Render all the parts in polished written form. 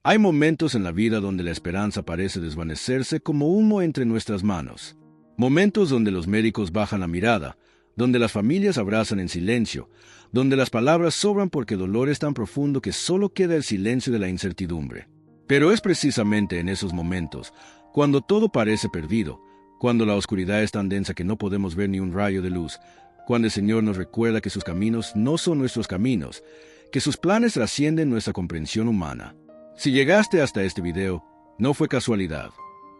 Hay momentos en la vida donde la esperanza parece desvanecerse como humo entre nuestras manos. Momentos donde los médicos bajan la mirada, donde las familias abrazan en silencio, donde las palabras sobran porque el dolor es tan profundo que solo queda el silencio de la incertidumbre. Pero es precisamente en esos momentos, cuando todo parece perdido, cuando la oscuridad es tan densa que no podemos ver ni un rayo de luz, cuando el Señor nos recuerda que sus caminos no son nuestros caminos, que sus planes trascienden nuestra comprensión humana. Si llegaste hasta este video, no fue casualidad.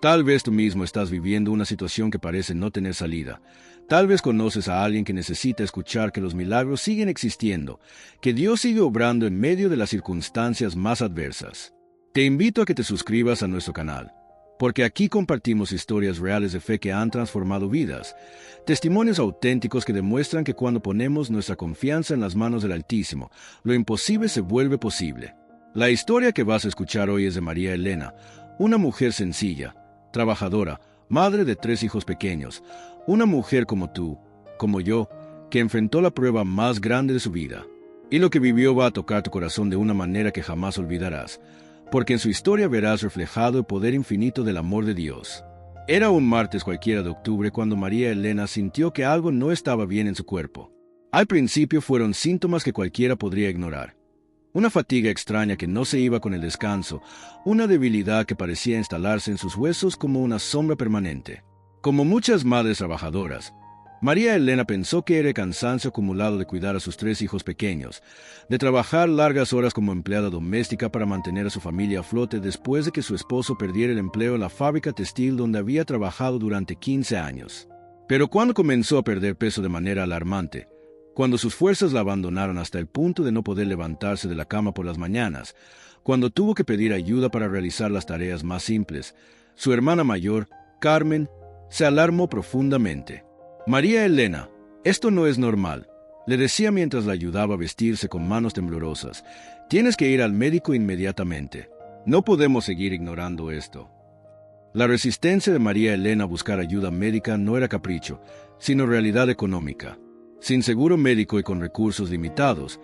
Tal vez tú mismo estás viviendo una situación que parece no tener salida. Tal vez conoces a alguien que necesita escuchar que los milagros siguen existiendo, que Dios sigue obrando en medio de las circunstancias más adversas. Te invito a que te suscribas a nuestro canal, porque aquí compartimos historias reales de fe que han transformado vidas, testimonios auténticos que demuestran que cuando ponemos nuestra confianza en las manos del Altísimo, lo imposible se vuelve posible. La historia que vas a escuchar hoy es de María Elena, una mujer sencilla, trabajadora, madre de 3 hijos pequeños, una mujer como tú, como yo, que enfrentó la prueba más grande de su vida. Y lo que vivió va a tocar tu corazón de una manera que jamás olvidarás, porque en su historia verás reflejado el poder infinito del amor de Dios. Era un martes cualquiera de octubre cuando María Elena sintió que algo no estaba bien en su cuerpo. Al principio fueron síntomas que cualquiera podría ignorar. Una fatiga extraña que no se iba con el descanso, una debilidad que parecía instalarse en sus huesos como una sombra permanente. Como muchas madres trabajadoras, María Elena pensó que era el cansancio acumulado de cuidar a sus 3 hijos pequeños, de trabajar largas horas como empleada doméstica para mantener a su familia a flote después de que su esposo perdiera el empleo en la fábrica textil donde había trabajado durante 15 años. Pero cuando comenzó a perder peso de manera alarmante, cuando sus fuerzas la abandonaron hasta el punto de no poder levantarse de la cama por las mañanas, cuando tuvo que pedir ayuda para realizar las tareas más simples, su hermana mayor, Carmen, se alarmó profundamente. María Elena, esto no es normal, le decía mientras la ayudaba a vestirse con manos temblorosas. Tienes que ir al médico inmediatamente. No podemos seguir ignorando esto. La resistencia de María Elena a buscar ayuda médica no era capricho, sino realidad económica. Sin seguro médico y con recursos limitados,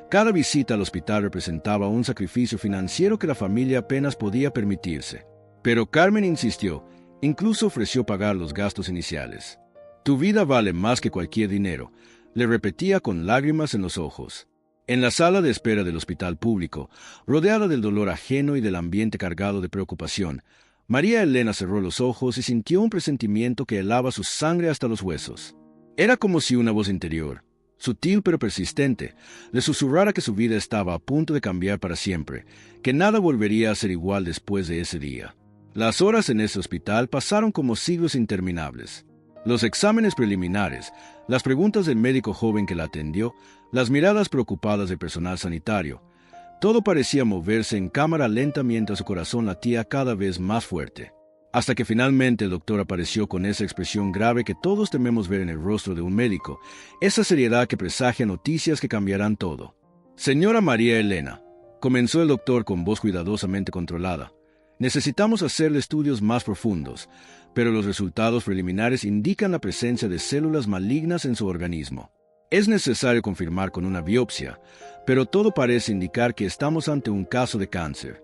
cada visita al hospital representaba un sacrificio financiero que la familia apenas podía permitirse. Pero Carmen insistió, incluso ofreció pagar los gastos iniciales. Tu vida vale más que cualquier dinero, le repetía con lágrimas en los ojos. En la sala de espera del hospital público, rodeada del dolor ajeno y del ambiente cargado de preocupación, María Elena cerró los ojos y sintió un presentimiento que helaba su sangre hasta los huesos. Era como si una voz interior, sutil pero persistente, le susurrara que su vida estaba a punto de cambiar para siempre, que nada volvería a ser igual después de ese día. Las horas en ese hospital pasaron como siglos interminables. Los exámenes preliminares, las preguntas del médico joven que la atendió, las miradas preocupadas del personal sanitario, todo parecía moverse en cámara lenta mientras su corazón latía cada vez más fuerte. Hasta que finalmente el doctor apareció con esa expresión grave que todos tememos ver en el rostro de un médico, esa seriedad que presagia noticias que cambiarán todo. Señora María Elena, comenzó el doctor con voz cuidadosamente controlada, necesitamos hacerle estudios más profundos, pero los resultados preliminares indican la presencia de células malignas en su organismo. Es necesario confirmar con una biopsia, pero todo parece indicar que estamos ante un caso de cáncer.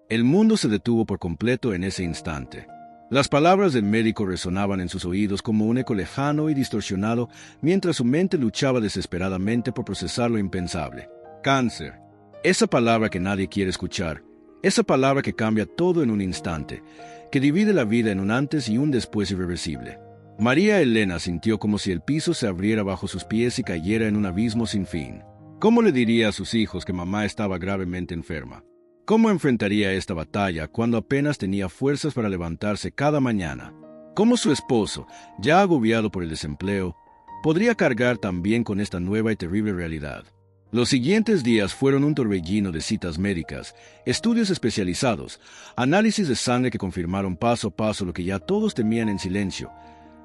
El mundo se detuvo por completo en ese instante. Las palabras del médico resonaban en sus oídos como un eco lejano y distorsionado mientras su mente luchaba desesperadamente por procesar lo impensable. Cáncer. Esa palabra que nadie quiere escuchar. Esa palabra que cambia todo en un instante, que divide la vida en un antes y un después irreversible. María Elena sintió como si el piso se abriera bajo sus pies y cayera en un abismo sin fin. ¿Cómo le diría a sus hijos que mamá estaba gravemente enferma? ¿Cómo enfrentaría esta batalla cuando apenas tenía fuerzas para levantarse cada mañana? ¿Cómo su esposo, ya agobiado por el desempleo, podría cargar también con esta nueva y terrible realidad? Los siguientes días fueron un torbellino de citas médicas, estudios especializados, análisis de sangre que confirmaron paso a paso lo que ya todos temían en silencio: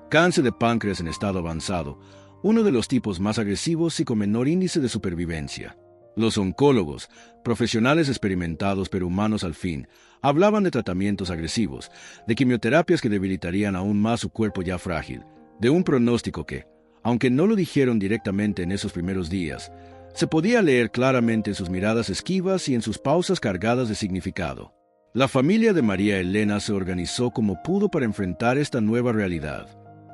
cáncer de páncreas en estado avanzado, uno de los tipos más agresivos y con menor índice de supervivencia. Los oncólogos, profesionales experimentados pero humanos al fin, hablaban de tratamientos agresivos, de quimioterapias que debilitarían aún más su cuerpo ya frágil, de un pronóstico que, aunque no lo dijeron directamente en esos primeros días, Se podía leer claramente en sus miradas esquivas y en sus pausas cargadas de significado. La familia de María Elena se organizó como pudo para enfrentar esta nueva realidad.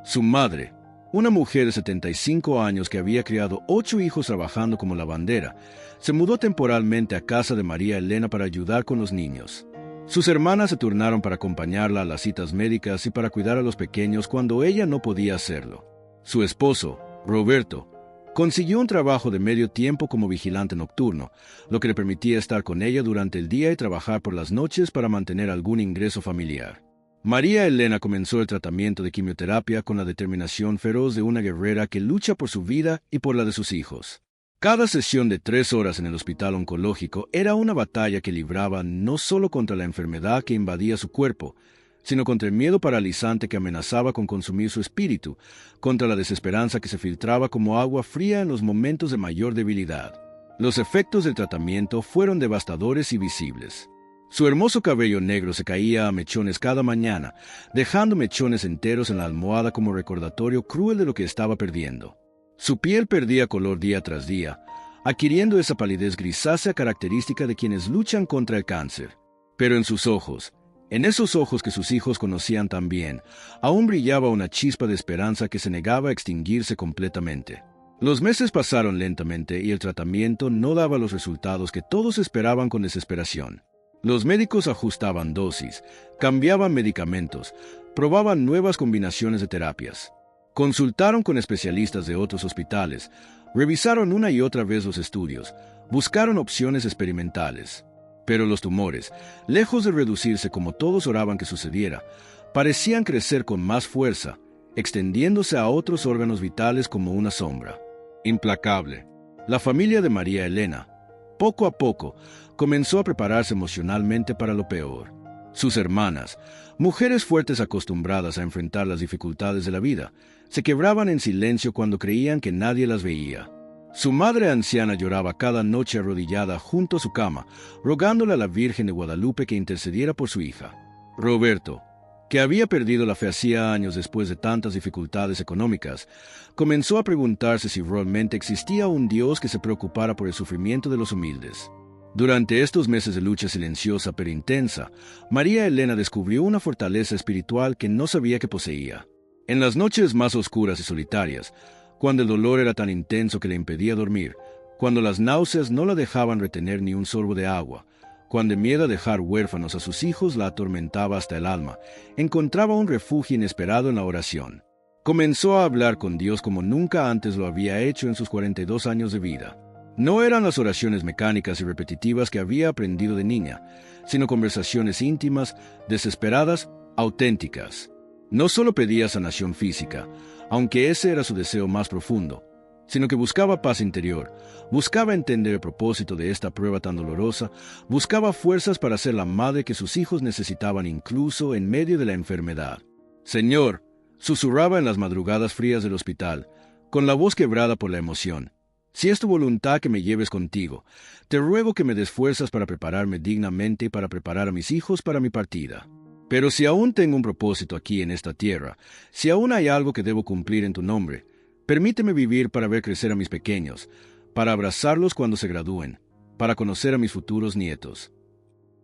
Su madre, una mujer de 75 años que había criado 8 hijos trabajando como lavandera, se mudó temporalmente a casa de María Elena para ayudar con los niños. Sus hermanas se turnaron para acompañarla a las citas médicas y para cuidar a los pequeños cuando ella no podía hacerlo. Su esposo, Roberto, consiguió un trabajo de medio tiempo como vigilante nocturno, lo que le permitía estar con ella durante el día y trabajar por las noches para mantener algún ingreso familiar. María Elena comenzó el tratamiento de quimioterapia con la determinación feroz de una guerrera que lucha por su vida y por la de sus hijos. Cada sesión de 3 horas en el hospital oncológico era una batalla que libraba no solo contra la enfermedad que invadía su cuerpo, sino contra el miedo paralizante que amenazaba con consumir su espíritu, contra la desesperanza que se filtraba como agua fría en los momentos de mayor debilidad. Los efectos del tratamiento fueron devastadores y visibles. Su hermoso cabello negro se caía a mechones cada mañana, dejando mechones enteros en la almohada como recordatorio cruel de lo que estaba perdiendo. Su piel perdía color día tras día, adquiriendo esa palidez grisácea característica de quienes luchan contra el cáncer. Pero en sus ojos, en esos ojos que sus hijos conocían tan bien, aún brillaba una chispa de esperanza que se negaba a extinguirse completamente. Los meses pasaron lentamente y el tratamiento no daba los resultados que todos esperaban con desesperación. Los médicos ajustaban dosis, cambiaban medicamentos, probaban nuevas combinaciones de terapias. Consultaron con especialistas de otros hospitales, revisaron una y otra vez los estudios, buscaron opciones experimentales. Pero los tumores, lejos de reducirse como todos oraban que sucediera, parecían crecer con más fuerza, extendiéndose a otros órganos vitales como una sombra. Implacable. La familia de María Elena, poco a poco, comenzó a prepararse emocionalmente para lo peor. Sus hermanas, mujeres fuertes acostumbradas a enfrentar las dificultades de la vida, se quebraban en silencio cuando creían que nadie las veía. Su madre anciana lloraba cada noche arrodillada junto a su cama, rogándole a la Virgen de Guadalupe que intercediera por su hija. Roberto, que había perdido la fe hacía años después de tantas dificultades económicas, comenzó a preguntarse si realmente existía un Dios que se preocupara por el sufrimiento de los humildes. Durante estos meses de lucha silenciosa pero intensa, María Elena descubrió una fortaleza espiritual que no sabía que poseía. En las noches más oscuras y solitarias, cuando el dolor era tan intenso que le impedía dormir, cuando las náuseas no la dejaban retener ni un sorbo de agua, cuando el miedo a dejar huérfanos a sus hijos la atormentaba hasta el alma, encontraba un refugio inesperado en la oración. Comenzó a hablar con Dios como nunca antes lo había hecho en sus 42 años de vida. No eran las oraciones mecánicas y repetitivas que había aprendido de niña, sino conversaciones íntimas, desesperadas, auténticas. No solo pedía sanación física, aunque ese era su deseo más profundo, sino que buscaba paz interior, buscaba entender el propósito de esta prueba tan dolorosa, buscaba fuerzas para ser la madre que sus hijos necesitaban incluso en medio de la enfermedad. Señor, susurraba en las madrugadas frías del hospital, con la voz quebrada por la emoción. Si es tu voluntad que me lleves contigo, te ruego que me des fuerzas para prepararme dignamente y para preparar a mis hijos para mi partida. Pero si aún tengo un propósito aquí en esta tierra, si aún hay algo que debo cumplir en tu nombre, permíteme vivir para ver crecer a mis pequeños, para abrazarlos cuando se gradúen, para conocer a mis futuros nietos.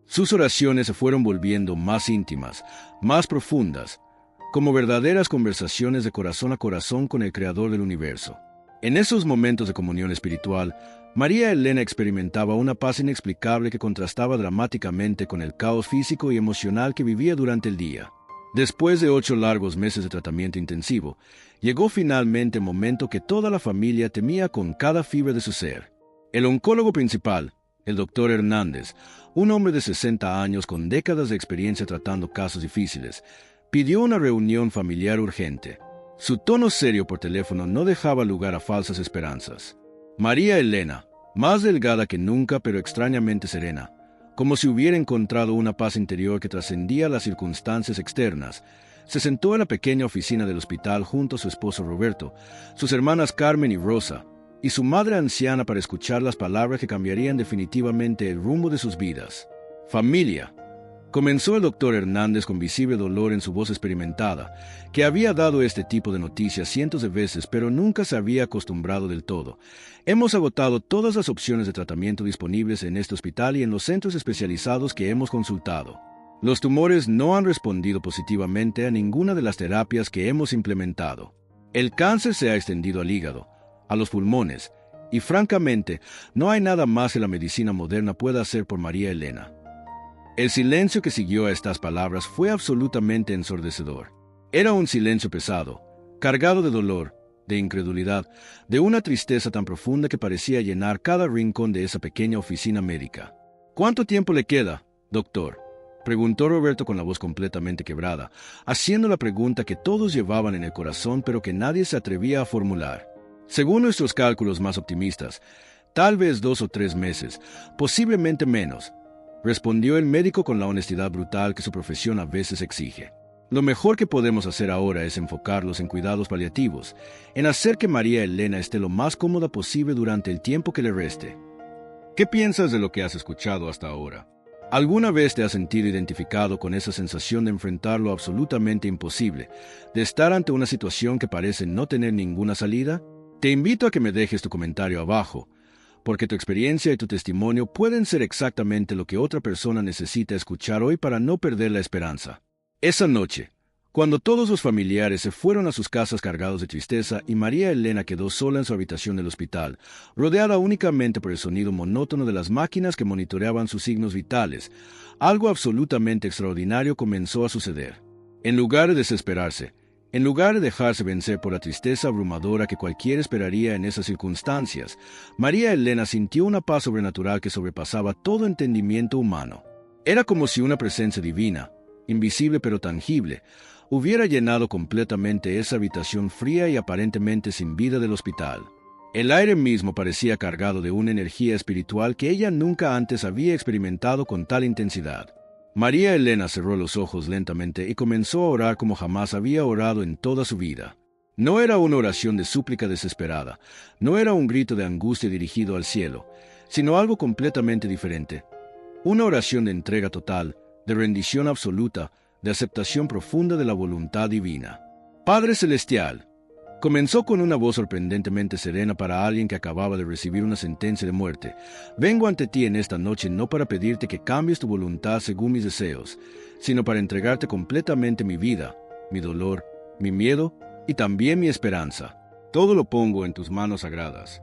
Sus oraciones se fueron volviendo más íntimas, más profundas, como verdaderas conversaciones de corazón a corazón con el Creador del universo. En esos momentos de comunión espiritual, María Elena experimentaba una paz inexplicable que contrastaba dramáticamente con el caos físico y emocional que vivía durante el día. Después de 8 largos meses de tratamiento intensivo, llegó finalmente el momento que toda la familia temía con cada fibra de su ser. El oncólogo principal, el doctor Hernández, un hombre de 60 años con décadas de experiencia tratando casos difíciles, pidió una reunión familiar urgente. Su tono serio por teléfono no dejaba lugar a falsas esperanzas. María Elena, más delgada que nunca pero extrañamente serena, como si hubiera encontrado una paz interior que trascendía las circunstancias externas, se sentó en la pequeña oficina del hospital junto a su esposo Roberto, sus hermanas Carmen y Rosa, y su madre anciana para escuchar las palabras que cambiarían definitivamente el rumbo de sus vidas. Familia, Comenzó el doctor Hernández con visible dolor en su voz experimentada, que había dado este tipo de noticias cientos de veces, pero nunca se había acostumbrado del todo. Hemos agotado todas las opciones de tratamiento disponibles en este hospital y en los centros especializados que hemos consultado. Los tumores no han respondido positivamente a ninguna de las terapias que hemos implementado. El cáncer se ha extendido al hígado, a los pulmones, y francamente, no hay nada más que la medicina moderna pueda hacer por María Elena. El silencio que siguió a estas palabras fue absolutamente ensordecedor. Era un silencio pesado, cargado de dolor, de incredulidad, de una tristeza tan profunda que parecía llenar cada rincón de esa pequeña oficina médica. «¿Cuánto tiempo le queda, doctor?», preguntó Roberto con la voz completamente quebrada, haciendo la pregunta que todos llevaban en el corazón pero que nadie se atrevía a formular. «Según nuestros cálculos más optimistas, tal vez 2 o 3 meses, posiblemente menos», respondió el médico con la honestidad brutal que su profesión a veces exige. «Lo mejor que podemos hacer ahora es enfocarlos en cuidados paliativos, en hacer que María Elena esté lo más cómoda posible durante el tiempo que le reste». ¿Qué piensas de lo que has escuchado hasta ahora? ¿Alguna vez te has sentido identificado con esa sensación de enfrentar lo absolutamente imposible, de estar ante una situación que parece no tener ninguna salida? Te invito a que me dejes tu comentario abajo, porque tu experiencia y tu testimonio pueden ser exactamente lo que otra persona necesita escuchar hoy para no perder la esperanza. Esa noche, cuando todos los familiares se fueron a sus casas cargados de tristeza y María Elena quedó sola en su habitación del hospital, rodeada únicamente por el sonido monótono de las máquinas que monitoreaban sus signos vitales, algo absolutamente extraordinario comenzó a suceder. En lugar de desesperarse, en lugar de dejarse vencer por la tristeza abrumadora que cualquiera esperaría en esas circunstancias, María Elena sintió una paz sobrenatural que sobrepasaba todo entendimiento humano. Era como si una presencia divina, invisible pero tangible, hubiera llenado completamente esa habitación fría y aparentemente sin vida del hospital. El aire mismo parecía cargado de una energía espiritual que ella nunca antes había experimentado con tal intensidad. María Elena cerró los ojos lentamente y comenzó a orar como jamás había orado en toda su vida. No era una oración de súplica desesperada, no era un grito de angustia dirigido al cielo, sino algo completamente diferente. Una oración de entrega total, de rendición absoluta, de aceptación profunda de la voluntad divina. «Padre Celestial», comenzó con una voz sorprendentemente serena para alguien que acababa de recibir una sentencia de muerte. «Vengo ante ti en esta noche no para pedirte que cambies tu voluntad según mis deseos, sino para entregarte completamente mi vida, mi dolor, mi miedo y también mi esperanza. Todo lo pongo en tus manos sagradas.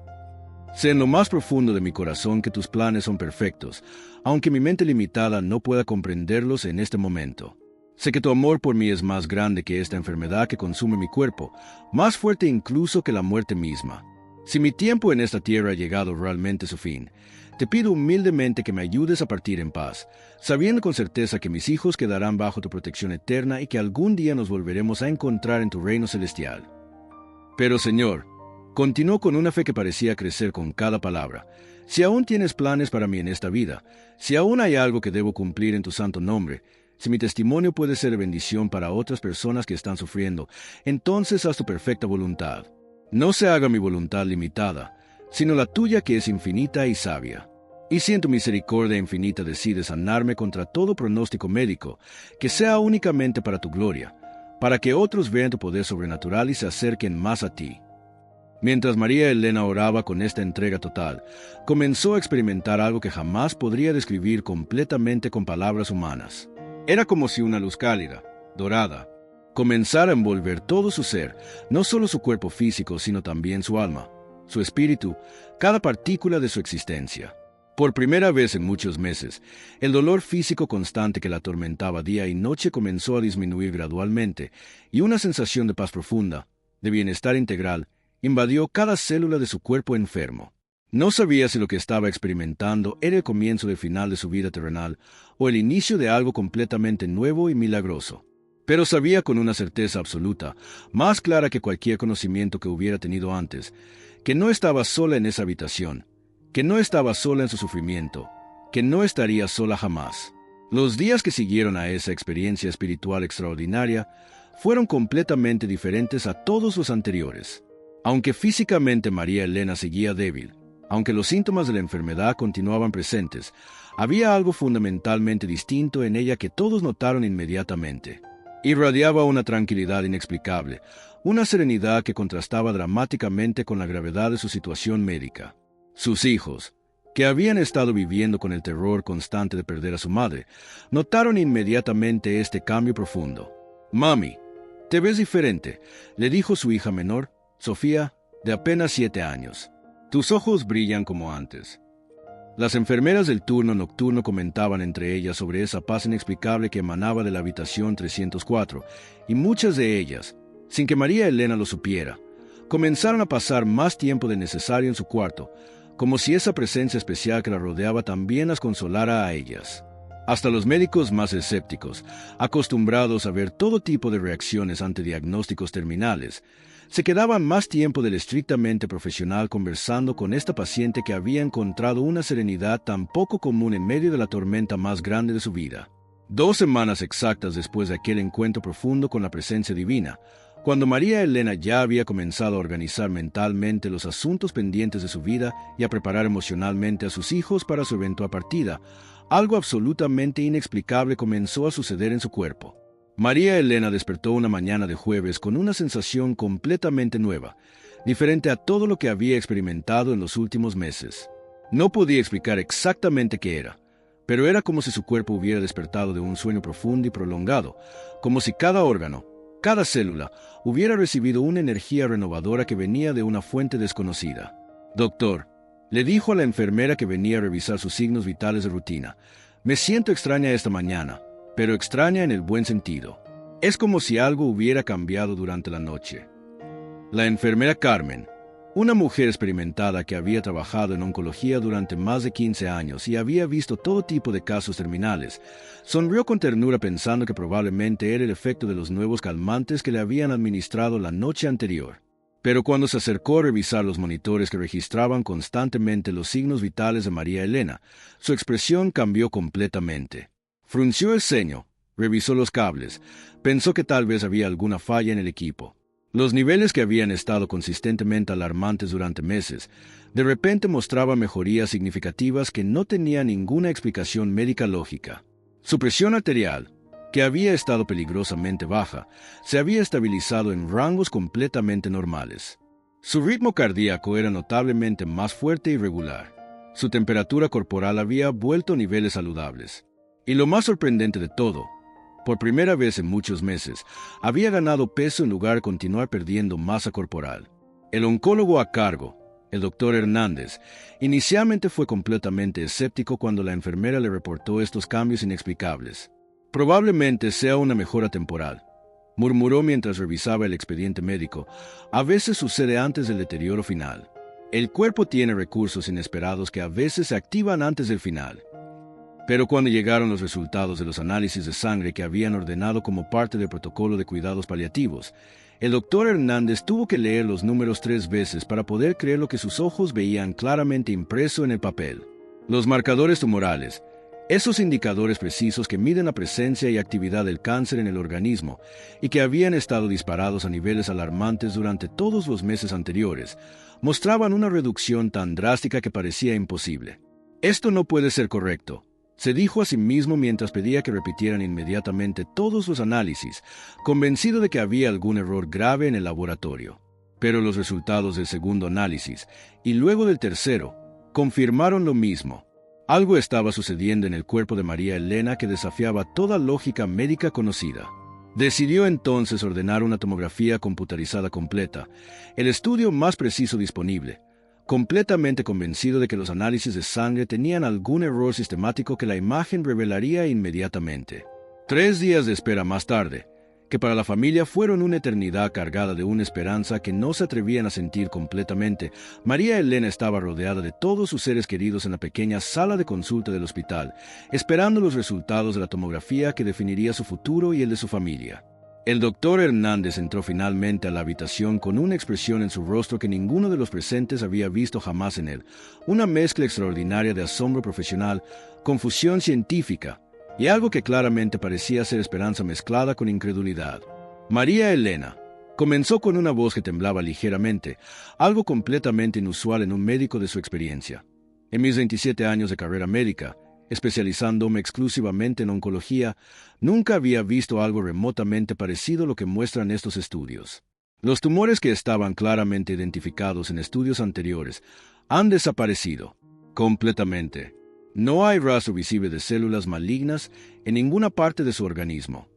Sé en lo más profundo de mi corazón que tus planes son perfectos, aunque mi mente limitada no pueda comprenderlos en este momento. Sé que tu amor por mí es más grande que esta enfermedad que consume mi cuerpo, más fuerte incluso que la muerte misma. Si mi tiempo en esta tierra ha llegado realmente a su fin, te pido humildemente que me ayudes a partir en paz, sabiendo con certeza que mis hijos quedarán bajo tu protección eterna y que algún día nos volveremos a encontrar en tu reino celestial. Pero, Señor, continuó con una fe que parecía crecer con cada palabra, si aún tienes planes para mí en esta vida, si aún hay algo que debo cumplir en tu santo nombre, si mi testimonio puede ser de bendición para otras personas que están sufriendo, entonces haz tu perfecta voluntad. No se haga mi voluntad limitada, sino la tuya que es infinita y sabia. Y si en tu misericordia infinita decides sanarme contra todo pronóstico médico, que sea únicamente para tu gloria, para que otros vean tu poder sobrenatural y se acerquen más a ti. Mientras María Elena oraba con esta entrega total, comenzó a experimentar algo que jamás podría describir completamente con palabras humanas. Era como si una luz cálida, dorada, comenzara a envolver todo su ser, no solo su cuerpo físico, sino también su alma, su espíritu, cada partícula de su existencia. Por primera vez en muchos meses, el dolor físico constante que la atormentaba día y noche comenzó a disminuir gradualmente, y una sensación de paz profunda, de bienestar integral, invadió cada célula de su cuerpo enfermo. No sabía si lo que estaba experimentando era el comienzo del final de su vida terrenal o el inicio de algo completamente nuevo y milagroso. Pero sabía con una certeza absoluta, más clara que cualquier conocimiento que hubiera tenido antes, que no estaba sola en esa habitación, que no estaba sola en su sufrimiento, que no estaría sola jamás. Los días que siguieron a esa experiencia espiritual extraordinaria fueron completamente diferentes a todos los anteriores. Aunque físicamente María Elena seguía débil, Aunque los síntomas de la enfermedad continuaban presentes, había algo fundamentalmente distinto en ella que todos notaron inmediatamente. Irradiaba una tranquilidad inexplicable, una serenidad que contrastaba dramáticamente con la gravedad de su situación médica. Sus hijos, que habían estado viviendo con el terror constante de perder a su madre, notaron inmediatamente este cambio profundo. «Mami, te ves diferente», le dijo su hija menor, Sofía, de apenas 7 años. «Tus ojos brillan como antes». Las enfermeras del turno nocturno comentaban entre ellas sobre esa paz inexplicable que emanaba de la habitación 304, y muchas de ellas, sin que María Elena lo supiera, comenzaron a pasar más tiempo del necesario en su cuarto, como si esa presencia especial que la rodeaba también las consolara a ellas. Hasta los médicos más escépticos, acostumbrados a ver todo tipo de reacciones ante diagnósticos terminales, se quedaban más tiempo del estrictamente profesional conversando con esta paciente que había encontrado una serenidad tan poco común en medio de la tormenta más grande de su vida. 2 semanas exactas después de aquel encuentro profundo con la presencia divina, cuando María Elena ya había comenzado a organizar mentalmente los asuntos pendientes de su vida y a preparar emocionalmente a sus hijos para su eventual partida, algo absolutamente inexplicable comenzó a suceder en su cuerpo. María Elena despertó una mañana de jueves con una sensación completamente nueva, diferente a todo lo que había experimentado en los últimos meses. No podía explicar exactamente qué era, pero era como si su cuerpo hubiera despertado de un sueño profundo y prolongado, como si cada órgano, cada célula, hubiera recibido una energía renovadora que venía de una fuente desconocida. «Doctor», le dijo a la enfermera que venía a revisar sus signos vitales de rutina, «me siento extraña esta mañana, pero extraña en el buen sentido. Es como si algo hubiera cambiado durante la noche». La enfermera Carmen, una mujer experimentada que había trabajado en oncología durante más de 15 años y había visto todo tipo de casos terminales, sonrió con ternura pensando que probablemente era el efecto de los nuevos calmantes que le habían administrado la noche anterior. Pero cuando se acercó a revisar los monitores que registraban constantemente los signos vitales de María Elena, su expresión cambió completamente. Frunció el ceño, revisó los cables, pensó que tal vez había alguna falla en el equipo. Los niveles que habían estado consistentemente alarmantes durante meses, de repente mostraban mejorías significativas que no tenían ninguna explicación médica lógica. Su presión arterial, que había estado peligrosamente baja, se había estabilizado en rangos completamente normales. Su ritmo cardíaco era notablemente más fuerte y regular. Su temperatura corporal había vuelto a niveles saludables. Y lo más sorprendente de todo, por primera vez en muchos meses, había ganado peso en lugar de continuar perdiendo masa corporal. El oncólogo a cargo, el doctor Hernández, inicialmente fue completamente escéptico cuando la enfermera le reportó estos cambios inexplicables. «Probablemente sea una mejora temporal», murmuró mientras revisaba el expediente médico. «A veces sucede antes del deterioro final. El cuerpo tiene recursos inesperados que a veces se activan antes del final». Pero cuando llegaron los resultados de los análisis de sangre que habían ordenado como parte del protocolo de cuidados paliativos, el doctor Hernández tuvo que leer los números 3 veces para poder creer lo que sus ojos veían claramente impreso en el papel. Los marcadores tumorales, esos indicadores precisos que miden la presencia y actividad del cáncer en el organismo y que habían estado disparados a niveles alarmantes durante todos los meses anteriores, mostraban una reducción tan drástica que parecía imposible. «Esto no puede ser correcto», se dijo a sí mismo mientras pedía que repitieran inmediatamente todos los análisis, convencido de que había algún error grave en el laboratorio. Pero los resultados del segundo análisis, y luego del tercero, confirmaron lo mismo. Algo estaba sucediendo en el cuerpo de María Elena que desafiaba toda lógica médica conocida. Decidió entonces ordenar una tomografía computarizada completa, el estudio más preciso disponible, completamente convencido de que los análisis de sangre tenían algún error sistemático que la imagen revelaría inmediatamente. 3 días de espera más tarde, que para la familia fueron una eternidad cargada de una esperanza que no se atrevían a sentir completamente, María Elena estaba rodeada de todos sus seres queridos en la pequeña sala de consulta del hospital, esperando los resultados de la tomografía que definiría su futuro y el de su familia. El doctor Hernández entró finalmente a la habitación con una expresión en su rostro que ninguno de los presentes había visto jamás en él, una mezcla extraordinaria de asombro profesional, confusión científica y algo que claramente parecía ser esperanza mezclada con incredulidad. «María Elena», Comenzó con una voz que temblaba ligeramente, algo completamente inusual en un médico de su experiencia. En mis 27 años de carrera médica, especializándome exclusivamente en oncología, nunca había visto algo remotamente parecido a lo que muestran estos estudios. Los tumores que estaban claramente identificados en estudios anteriores han desaparecido completamente. No hay rastro visible de células malignas en ninguna parte de su organismo.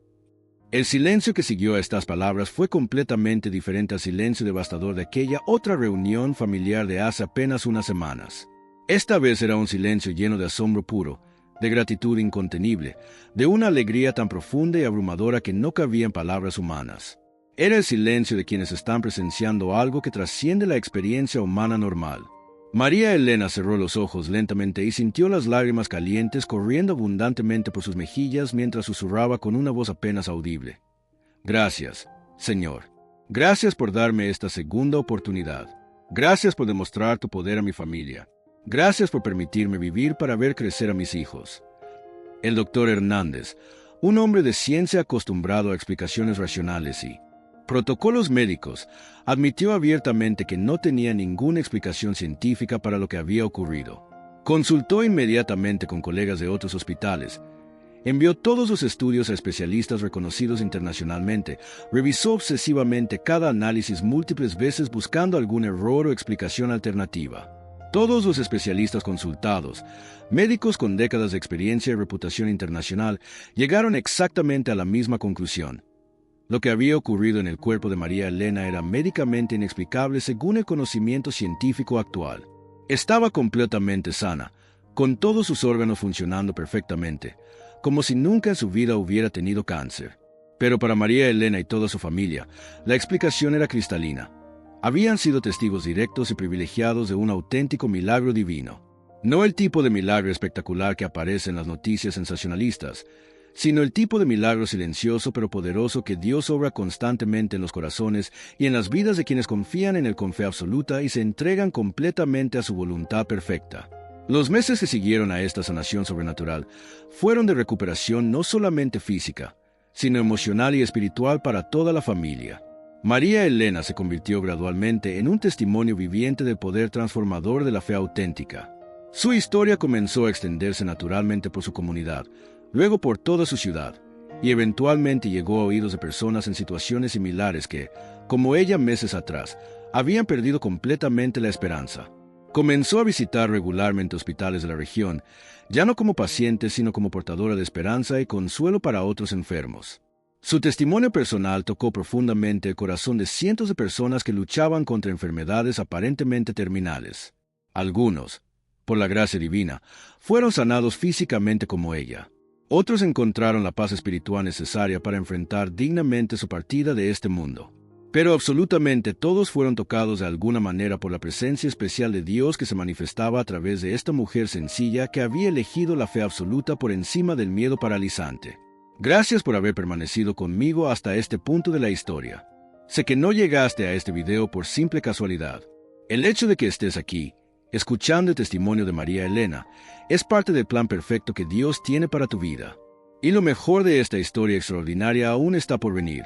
El silencio que siguió a estas palabras fue completamente diferente al silencio devastador de aquella otra reunión familiar de hace apenas unas semanas. Esta vez era un silencio lleno de asombro puro, de gratitud incontenible, de una alegría tan profunda y abrumadora que no cabía en palabras humanas. Era el silencio de quienes están presenciando algo que trasciende la experiencia humana normal. María Elena cerró los ojos lentamente y sintió las lágrimas calientes corriendo abundantemente por sus mejillas mientras susurraba con una voz apenas audible. Gracias, Señor. Gracias por darme esta segunda oportunidad. Gracias por demostrar tu poder a mi familia. Gracias por permitirme vivir para ver crecer a mis hijos. El doctor Hernández, un hombre de ciencia acostumbrado a explicaciones racionales y protocolos médicos, admitió abiertamente que no tenía ninguna explicación científica para lo que había ocurrido. Consultó inmediatamente con colegas de otros hospitales, envió todos los estudios a especialistas reconocidos internacionalmente, revisó obsesivamente cada análisis múltiples veces buscando algún error o explicación alternativa. Todos los especialistas consultados, médicos con décadas de experiencia y reputación internacional, llegaron exactamente a la misma conclusión. Lo que había ocurrido en el cuerpo de María Elena era médicamente inexplicable según el conocimiento científico actual. Estaba completamente sana, con todos sus órganos funcionando perfectamente, como si nunca en su vida hubiera tenido cáncer. Pero para María Elena y toda su familia, la explicación era cristalina. Habían sido testigos directos y privilegiados de un auténtico milagro divino. No el tipo de milagro espectacular que aparece en las noticias sensacionalistas, sino el tipo de milagro silencioso pero poderoso que Dios obra constantemente en los corazones y en las vidas de quienes confían en Él con fe absoluta y se entregan completamente a su voluntad perfecta. Los meses que siguieron a esta sanación sobrenatural fueron de recuperación no solamente física, sino emocional y espiritual para toda la familia. María Elena se convirtió gradualmente en un testimonio viviente del poder transformador de la fe auténtica. Su historia comenzó a extenderse naturalmente por su comunidad, luego por toda su ciudad, y eventualmente llegó a oídos de personas en situaciones similares que, como ella meses atrás, habían perdido completamente la esperanza. Comenzó a visitar regularmente hospitales de la región, ya no como paciente sino como portadora de esperanza y consuelo para otros enfermos. Su testimonio personal tocó profundamente el corazón de cientos de personas que luchaban contra enfermedades aparentemente terminales. Algunos, por la gracia divina, fueron sanados físicamente como ella. Otros encontraron la paz espiritual necesaria para enfrentar dignamente su partida de este mundo. Pero absolutamente todos fueron tocados de alguna manera por la presencia especial de Dios que se manifestaba a través de esta mujer sencilla que había elegido la fe absoluta por encima del miedo paralizante. Gracias por haber permanecido conmigo hasta este punto de la historia. Sé que no llegaste a este video por simple casualidad. El hecho de que estés aquí, escuchando el testimonio de María Elena, es parte del plan perfecto que Dios tiene para tu vida. Y lo mejor de esta historia extraordinaria aún está por venir,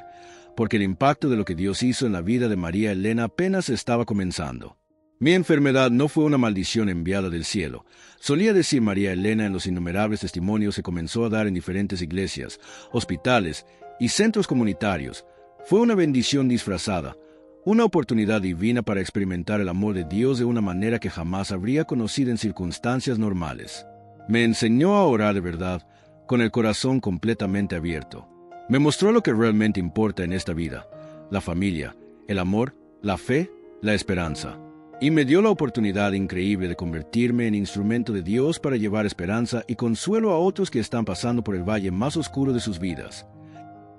porque el impacto de lo que Dios hizo en la vida de María Elena apenas estaba comenzando. Mi enfermedad no fue una maldición enviada del cielo, solía decir María Elena en los innumerables testimonios que comenzó a dar en diferentes iglesias, hospitales y centros comunitarios. Fue una bendición disfrazada, una oportunidad divina para experimentar el amor de Dios de una manera que jamás habría conocido en circunstancias normales. Me enseñó a orar de verdad, con el corazón completamente abierto. Me mostró lo que realmente importa en esta vida: la familia, el amor, la fe, la esperanza. Y me dio la oportunidad increíble de convertirme en instrumento de Dios para llevar esperanza y consuelo a otros que están pasando por el valle más oscuro de sus vidas.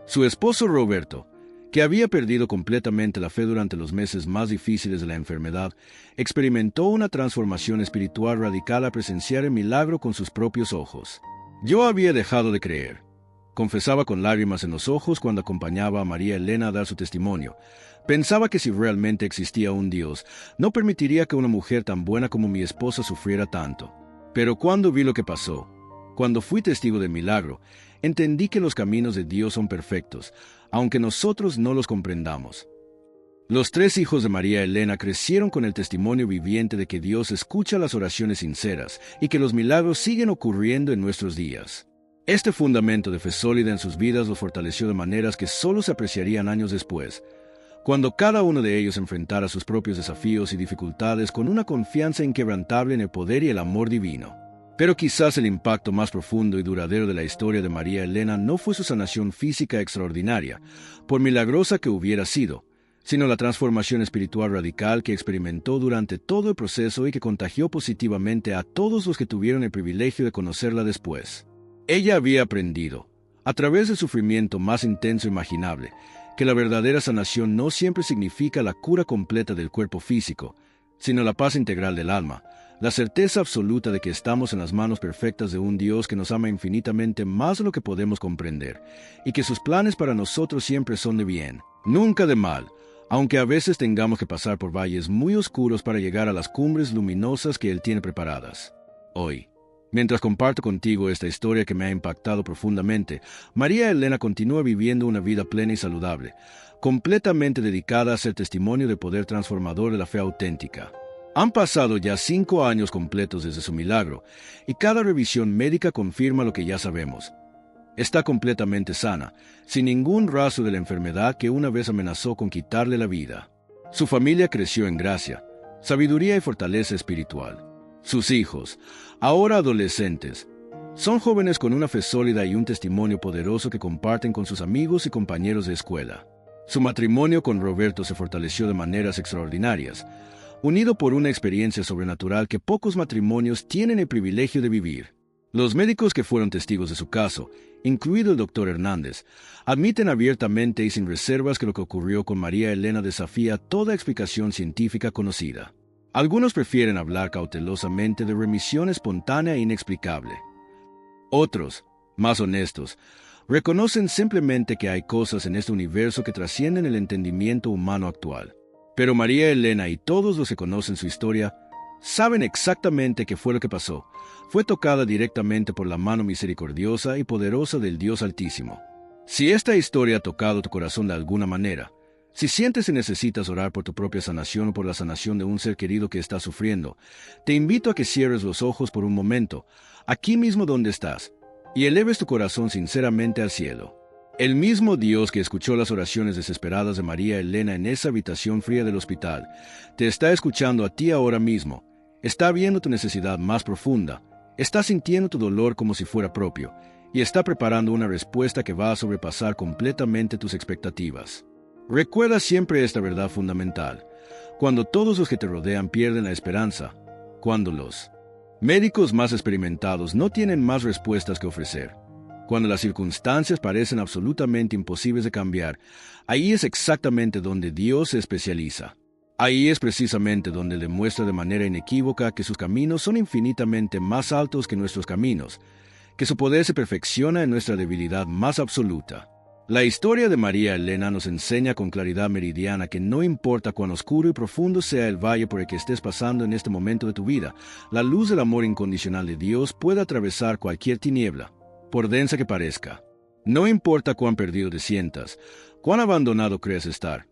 Su esposo Roberto, que había perdido completamente la fe durante los meses más difíciles de la enfermedad, experimentó una transformación espiritual radical al presenciar el milagro con sus propios ojos. Yo había dejado de creer. Confesaba con lágrimas en los ojos cuando acompañaba a María Elena a dar su testimonio. Pensaba que si realmente existía un Dios, no permitiría que una mujer tan buena como mi esposa sufriera tanto. Pero cuando vi lo que pasó, cuando fui testigo del milagro, entendí que los caminos de Dios son perfectos, aunque nosotros no los comprendamos. Los tres hijos de María Elena crecieron con el testimonio viviente de que Dios escucha las oraciones sinceras y que los milagros siguen ocurriendo en nuestros días. Este fundamento de fe sólida en sus vidas los fortaleció de maneras que solo se apreciarían años después, cuando cada uno de ellos enfrentara sus propios desafíos y dificultades con una confianza inquebrantable en el poder y el amor divino. Pero quizás el impacto más profundo y duradero de la historia de María Elena no fue su sanación física extraordinaria, por milagrosa que hubiera sido, sino la transformación espiritual radical que experimentó durante todo el proceso y que contagió positivamente a todos los que tuvieron el privilegio de conocerla después. Ella había aprendido, a través del sufrimiento más intenso imaginable, que la verdadera sanación no siempre significa la cura completa del cuerpo físico, sino la paz integral del alma, la certeza absoluta de que estamos en las manos perfectas de un Dios que nos ama infinitamente más de lo que podemos comprender, y que sus planes para nosotros siempre son de bien, nunca de mal, aunque a veces tengamos que pasar por valles muy oscuros para llegar a las cumbres luminosas que Él tiene preparadas. Hoy, mientras comparto contigo esta historia que me ha impactado profundamente, María Elena continúa viviendo una vida plena y saludable, completamente dedicada a ser testimonio del poder transformador de la fe auténtica. Han pasado ya 5 años completos desde su milagro, y cada revisión médica confirma lo que ya sabemos. Está completamente sana, sin ningún rastro de la enfermedad que una vez amenazó con quitarle la vida. Su familia creció en gracia, sabiduría y fortaleza espiritual. Sus hijos, ahora adolescentes, son jóvenes con una fe sólida y un testimonio poderoso que comparten con sus amigos y compañeros de escuela. Su matrimonio con Roberto se fortaleció de maneras extraordinarias, unido por una experiencia sobrenatural que pocos matrimonios tienen el privilegio de vivir. Los médicos que fueron testigos de su caso, incluido el Dr. Hernández, admiten abiertamente y sin reservas que lo que ocurrió con María Elena desafía toda explicación científica conocida. Algunos prefieren hablar cautelosamente de remisión espontánea e inexplicable. Otros, más honestos, reconocen simplemente que hay cosas en este universo que trascienden el entendimiento humano actual. Pero María Elena y todos los que conocen su historia saben exactamente qué fue lo que pasó. Fue tocada directamente por la mano misericordiosa y poderosa del Dios Altísimo. Si esta historia ha tocado tu corazón de alguna manera, si sientes que necesitas orar por tu propia sanación o por la sanación de un ser querido que está sufriendo, te invito a que cierres los ojos por un momento, aquí mismo donde estás, y eleves tu corazón sinceramente al cielo. El mismo Dios que escuchó las oraciones desesperadas de María Elena en esa habitación fría del hospital, te está escuchando a ti ahora mismo, está viendo tu necesidad más profunda, está sintiendo tu dolor como si fuera propio, y está preparando una respuesta que va a sobrepasar completamente tus expectativas. Recuerda siempre esta verdad fundamental: cuando todos los que te rodean pierden la esperanza, cuando los médicos más experimentados no tienen más respuestas que ofrecer, cuando las circunstancias parecen absolutamente imposibles de cambiar, ahí es exactamente donde Dios se especializa. Ahí es precisamente donde demuestra de manera inequívoca que sus caminos son infinitamente más altos que nuestros caminos, que su poder se perfecciona en nuestra debilidad más absoluta. La historia de María Elena nos enseña con claridad meridiana que no importa cuán oscuro y profundo sea el valle por el que estés pasando en este momento de tu vida, la luz del amor incondicional de Dios puede atravesar cualquier tiniebla, por densa que parezca. No importa cuán perdido te sientas, cuán abandonado creas estar,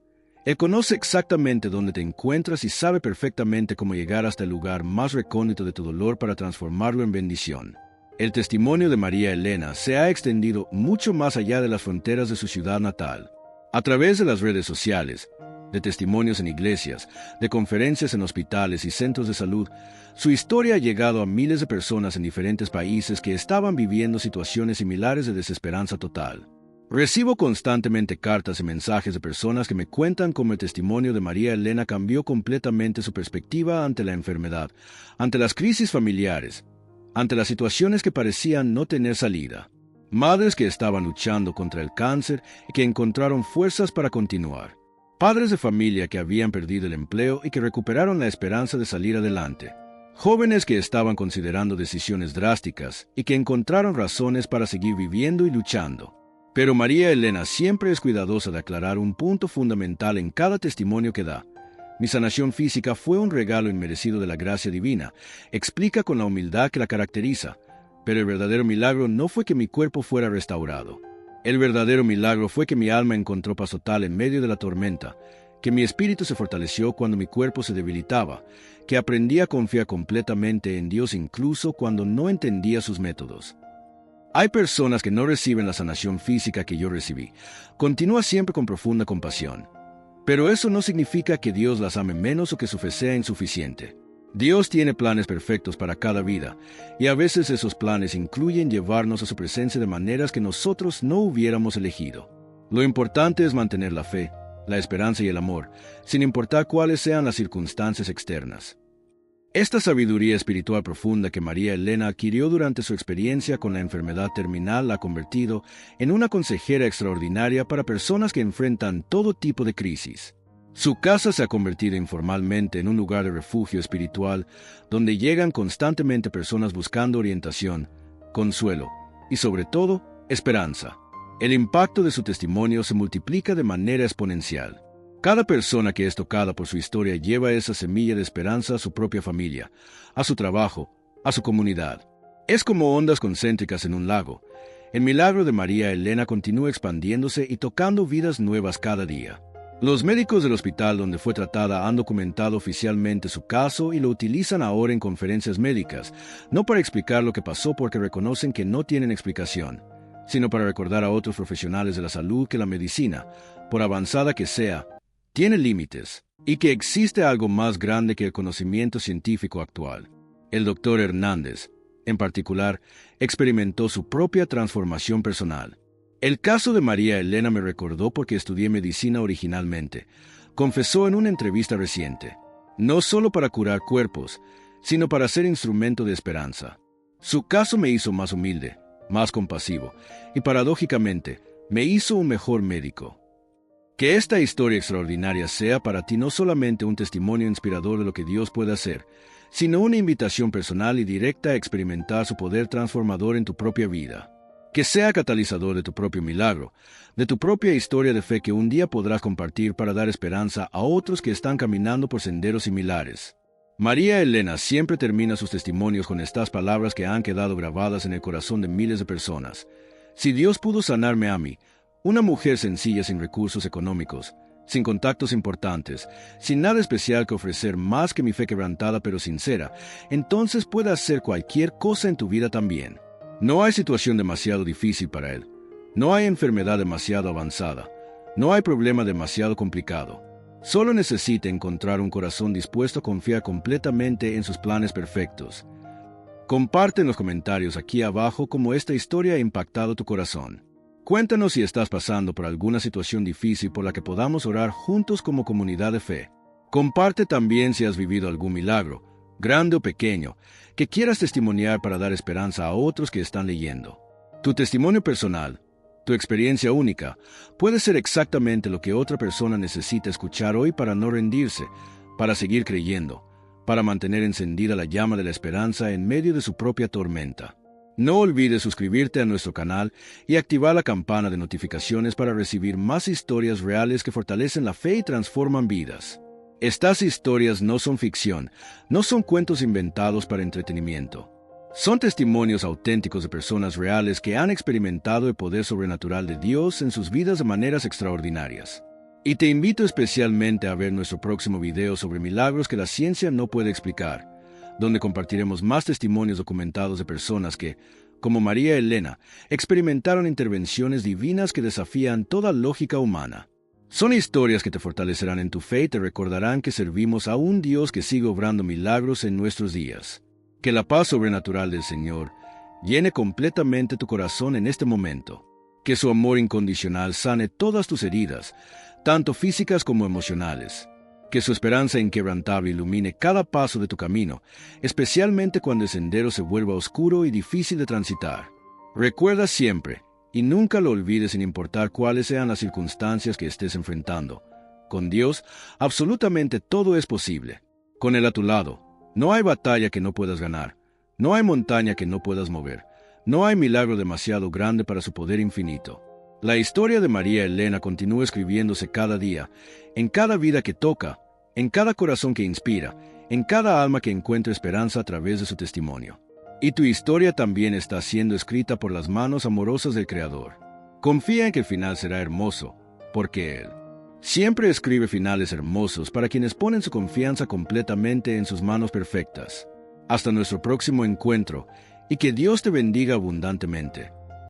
Él conoce exactamente dónde te encuentras y sabe perfectamente cómo llegar hasta el lugar más recóndito de tu dolor para transformarlo en bendición. El testimonio de María Elena se ha extendido mucho más allá de las fronteras de su ciudad natal. A través de las redes sociales, de testimonios en iglesias, de conferencias en hospitales y centros de salud, su historia ha llegado a miles de personas en diferentes países que estaban viviendo situaciones similares de desesperanza total. Recibo constantemente cartas y mensajes de personas que me cuentan cómo el testimonio de María Elena cambió completamente su perspectiva ante la enfermedad, ante las crisis familiares, ante las situaciones que parecían no tener salida. Madres que estaban luchando contra el cáncer y que encontraron fuerzas para continuar. Padres de familia que habían perdido el empleo y que recuperaron la esperanza de salir adelante. Jóvenes que estaban considerando decisiones drásticas y que encontraron razones para seguir viviendo y luchando. Pero María Elena siempre es cuidadosa de aclarar un punto fundamental en cada testimonio que da. Mi sanación física fue un regalo inmerecido de la gracia divina, explica con la humildad que la caracteriza, pero el verdadero milagro no fue que mi cuerpo fuera restaurado. El verdadero milagro fue que mi alma encontró paz total en medio de la tormenta, que mi espíritu se fortaleció cuando mi cuerpo se debilitaba, que aprendí a confiar completamente en Dios incluso cuando no entendía sus métodos. Hay personas que no reciben la sanación física que yo recibí. Continúa siempre con profunda compasión. Pero eso no significa que Dios las ame menos o que su fe sea insuficiente. Dios tiene planes perfectos para cada vida, y a veces esos planes incluyen llevarnos a su presencia de maneras que nosotros no hubiéramos elegido. Lo importante es mantener la fe, la esperanza y el amor, sin importar cuáles sean las circunstancias externas. Esta sabiduría espiritual profunda que María Elena adquirió durante su experiencia con la enfermedad terminal la ha convertido en una consejera extraordinaria para personas que enfrentan todo tipo de crisis. Su casa se ha convertido informalmente en un lugar de refugio espiritual donde llegan constantemente personas buscando orientación, consuelo y, sobre todo, esperanza. El impacto de su testimonio se multiplica de manera exponencial. Cada persona que es tocada por su historia lleva esa semilla de esperanza a su propia familia, a su trabajo, a su comunidad. Es como ondas concéntricas en un lago. El milagro de María Elena continúa expandiéndose y tocando vidas nuevas cada día. Los médicos del hospital donde fue tratada han documentado oficialmente su caso y lo utilizan ahora en conferencias médicas, no para explicar lo que pasó porque reconocen que no tienen explicación, sino para recordar a otros profesionales de la salud que la medicina, por avanzada que sea, tiene límites y que existe algo más grande que el conocimiento científico actual. El doctor Hernández, en particular, experimentó su propia transformación personal. El caso de María Elena me recordó porque estudié medicina originalmente. Confesó en una entrevista reciente, no solo para curar cuerpos, sino para ser instrumento de esperanza. Su caso me hizo más humilde, más compasivo, y paradójicamente, me hizo un mejor médico. Que esta historia extraordinaria sea para ti no solamente un testimonio inspirador de lo que Dios puede hacer, sino una invitación personal y directa a experimentar su poder transformador en tu propia vida. Que sea catalizador de tu propio milagro, de tu propia historia de fe que un día podrás compartir para dar esperanza a otros que están caminando por senderos similares. María Elena siempre termina sus testimonios con estas palabras que han quedado grabadas en el corazón de miles de personas. Si Dios pudo sanarme a mí, una mujer sencilla sin recursos económicos, sin contactos importantes, sin nada especial que ofrecer más que mi fe quebrantada pero sincera, entonces puede hacer cualquier cosa en tu vida también. No hay situación demasiado difícil para Él. No hay enfermedad demasiado avanzada. No hay problema demasiado complicado. Solo necesita encontrar un corazón dispuesto a confiar completamente en sus planes perfectos. Comparte en los comentarios aquí abajo cómo esta historia ha impactado tu corazón. Cuéntanos si estás pasando por alguna situación difícil por la que podamos orar juntos como comunidad de fe. Comparte también si has vivido algún milagro, grande o pequeño, que quieras testimoniar para dar esperanza a otros que están leyendo. Tu testimonio personal, tu experiencia única, puede ser exactamente lo que otra persona necesita escuchar hoy para no rendirse, para seguir creyendo, para mantener encendida la llama de la esperanza en medio de su propia tormenta. No olvides suscribirte a nuestro canal y activar la campana de notificaciones para recibir más historias reales que fortalecen la fe y transforman vidas. Estas historias no son ficción, no son cuentos inventados para entretenimiento. Son testimonios auténticos de personas reales que han experimentado el poder sobrenatural de Dios en sus vidas de maneras extraordinarias. Y te invito especialmente a ver nuestro próximo video sobre milagros que la ciencia no puede explicar, donde compartiremos más testimonios documentados de personas que, como María Elena, experimentaron intervenciones divinas que desafían toda lógica humana. Son historias que te fortalecerán en tu fe y te recordarán que servimos a un Dios que sigue obrando milagros en nuestros días. Que la paz sobrenatural del Señor llene completamente tu corazón en este momento. Que su amor incondicional sane todas tus heridas, tanto físicas como emocionales. Que su esperanza inquebrantable ilumine cada paso de tu camino, especialmente cuando el sendero se vuelva oscuro y difícil de transitar. Recuerda siempre, y nunca lo olvides sin importar cuáles sean las circunstancias que estés enfrentando. Con Dios, absolutamente todo es posible. Con Él a tu lado, no hay batalla que no puedas ganar. No hay montaña que no puedas mover. No hay milagro demasiado grande para su poder infinito. La historia de María Elena continúa escribiéndose cada día, en cada vida que toca, en cada corazón que inspira, en cada alma que encuentra esperanza a través de su testimonio. Y tu historia también está siendo escrita por las manos amorosas del Creador. Confía en que el final será hermoso, porque Él Siempre escribe finales hermosos para quienes ponen su confianza completamente en sus manos perfectas. Hasta nuestro próximo encuentro, y que Dios te bendiga abundantemente.